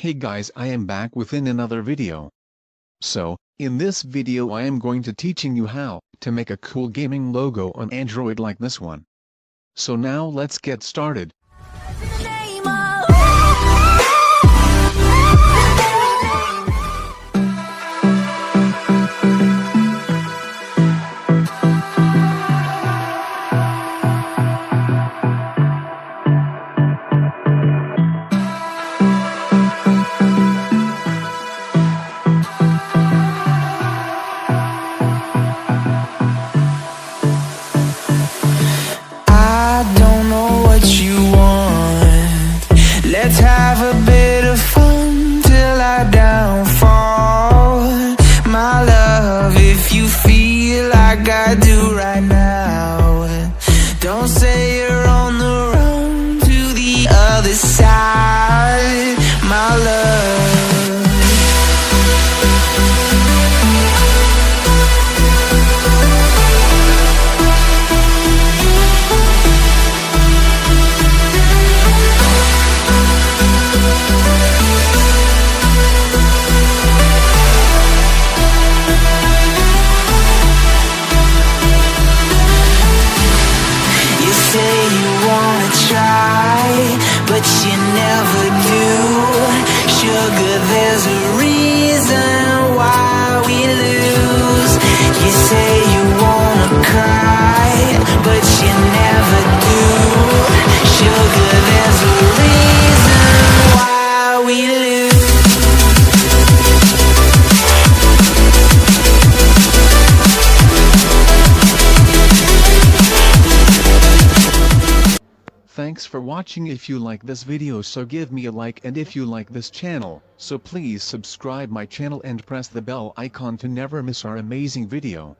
Hey guys, I am back within another video. So, in this video I am going to teaching you how to make a cool gaming logo on Android like this one. So now let's get started. Let's have a bit of fun till I downfall. My love, if you feel like I do right now, don't say you're on the run to the other side, my love. But you never do. Sugar, there's a reason why we lose. You say you wanna cry, but you never do. Sugar, there's a reason why we lose. Thanks for watching. If you like this video, so give me a like, and if you like this channel, so please subscribe my channel and press the bell icon to never miss our amazing video.